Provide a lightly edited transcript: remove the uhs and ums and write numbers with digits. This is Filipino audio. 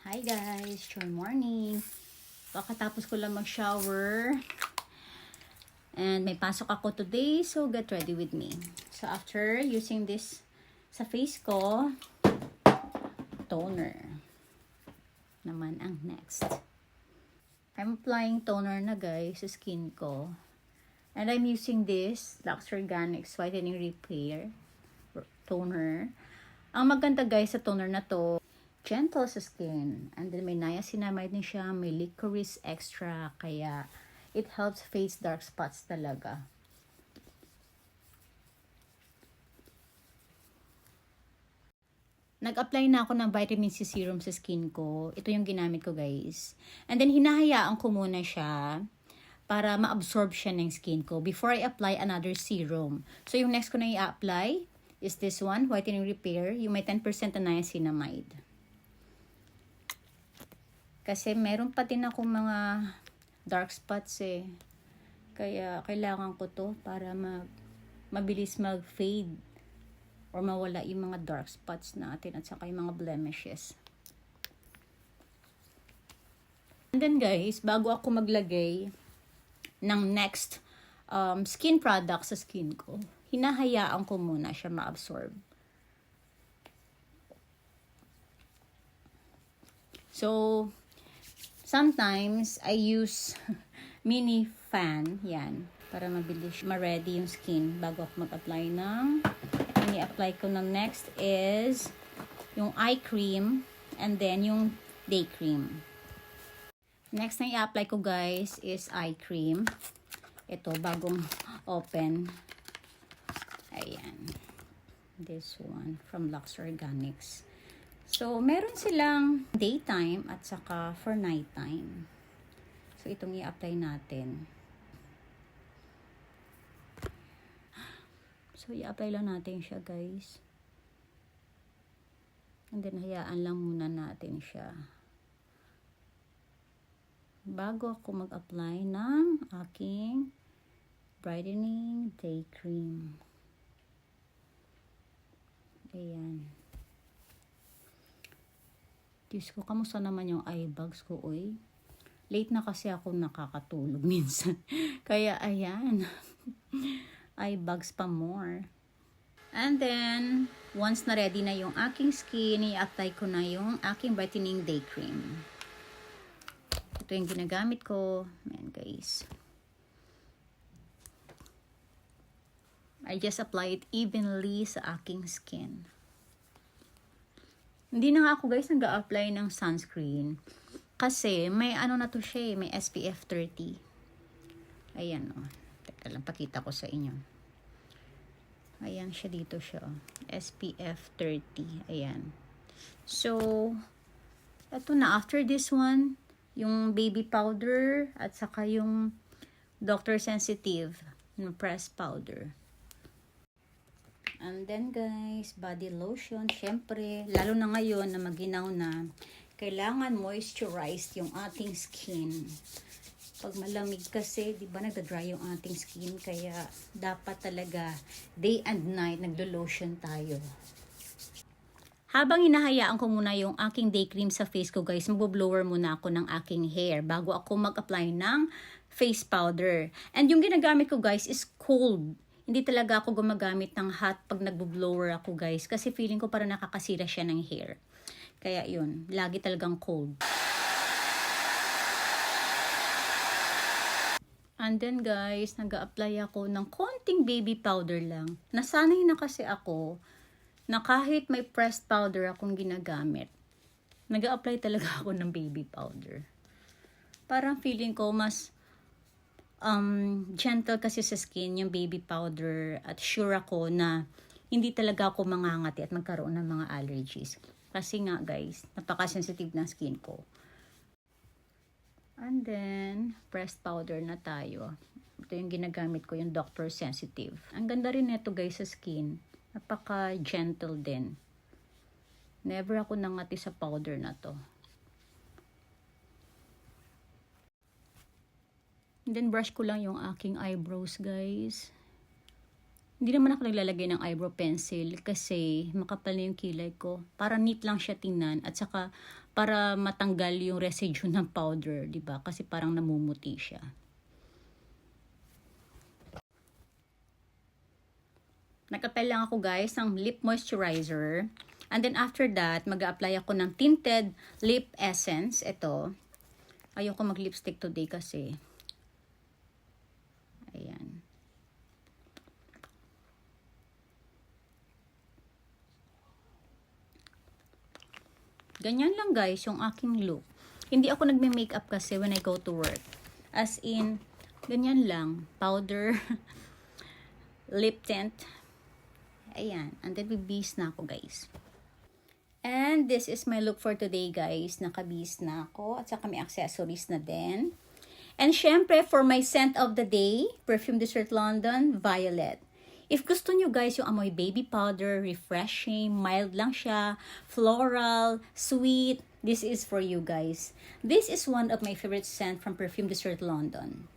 Hi guys, good morning. Pakatapos ko lang mag-shower. And may pasok ako today, so get ready with me. So after using this sa face ko, toner naman ang next. I'm applying toner na guys sa skin ko. And I'm using this Lux Organics Whitening Repair toner. Ang maganda guys sa toner na to, gentle sa skin. And then may niacinamide din siya, may licorice extra, kaya it helps face dark spots talaga. Nag-apply na ako ng vitamin C serum sa skin ko. Ito yung ginamit ko guys. And then hinahayaan ko muna siya para ma-absorb siya ng skin ko before I apply another serum. So yung next ko na i-apply is this one, Whitening Repair. Yung may 10% na niacinamide. Kasi meron pa din akong mga dark spots eh. Kaya kailangan ko to para mabilis mag-fade or mawala yung mga dark spots natin at saka yung mga blemishes. And then guys, bago ako maglagay ng next skin product sa skin ko, hinahayaan ko muna siya ma-absorb. So, sometimes, I use mini fan, yan, para mabilis ma-ready yung skin bago ako mag-apply ng, ini-apply ko ng next is yung eye cream and then yung day cream. Next na i-apply ko guys is eye cream. Ito, bagong open. Ayan. This one from Lux Organics. So, meron silang daytime at saka for nighttime. So, itong i-apply natin. So, i-apply lang natin siya, guys. And then, hayaan lang muna natin siya. Bago ako mag-apply ng aking brightening day cream. Ayan. Diyos ko, kamusta naman yung eye bags ko, oy? Late na kasi ako nakakatulog minsan. Kaya, ayan. Eye bags pa more. And then, once na ready na yung aking skin, i-apply ko na yung aking brightening day cream. Ito yung ginagamit ko. Ayan, guys. I just apply it evenly sa aking skin. Hindi na nga ako guys nag-a-apply ng sunscreen. Kasi may ano na to siya, may SPF 30. Ayan o. Teka lang, pakita ko sa inyo. Ayan siya dito siya. SPF 30. Ayan. So, eto na. After this one, yung baby powder at saka yung Dr. Sensitive na pressed powder. And then guys, body lotion, syempre, lalo na ngayon na maginaw na, kailangan moisturize yung ating skin. Pag malamig kasi, di ba nagda-dry yung ating skin, kaya dapat talaga day and night nagdo-lotion tayo. Habang hinahayaan ko muna yung aking day cream sa face ko guys, magbo-blower muna ako ng aking hair bago ako mag-apply ng face powder. And yung ginagamit ko guys is cold. Hindi talaga ako gumagamit ng hot pag nagbo-blower ako guys. Kasi feeling ko parang nakakasira siya ng hair. Kaya yun, lagi talagang cold. And then guys, nag-a-apply ako ng konting baby powder lang. Nasanay na kasi ako na kahit may pressed powder akong ginagamit, nag-a-apply talaga ako ng baby powder. Parang feeling ko mas gentle kasi sa skin yung baby powder at sure ako na hindi talaga ako mangangati at magkaroon ng mga allergies. Kasi nga guys, napaka-sensitive ng skin ko. And then, pressed powder na tayo. Ito yung ginagamit ko, yung Dr. Sensitive. Ang ganda rin nito guys sa skin. Napaka-gentle din. Never ako nangati sa powder na to. And then, brush ko lang yung aking eyebrows, guys. Hindi naman ako naglalagay ng eyebrow pencil kasi makapal na yung kilay ko. Para neat lang siya tingnan at saka para matanggal yung residue ng powder, 'di ba? Kasi parang namumuti siya. Nag-apply lang ako guys ng lip moisturizer. And then after that, mag-a-apply ako ng tinted lip essence. Ito. Ayoko mag-lipstick today kasi. Ayan. Ganyan lang guys yung aking look. Hindi ako nagme-makeup kasi when I go to work. As in, ganyan lang. Powder, lip tint. Ayan. And then bibihis na ako guys. And this is my look for today guys. Nakabihis na ako. At saka may accessories na din. And syempre, for my scent of the day, Perfume Dessert London, Violet. If gusto nyo guys yung amoy baby powder, refreshing, mild lang siya, floral, sweet, this is for you guys. This is one of my favorite scent from Perfume Dessert London.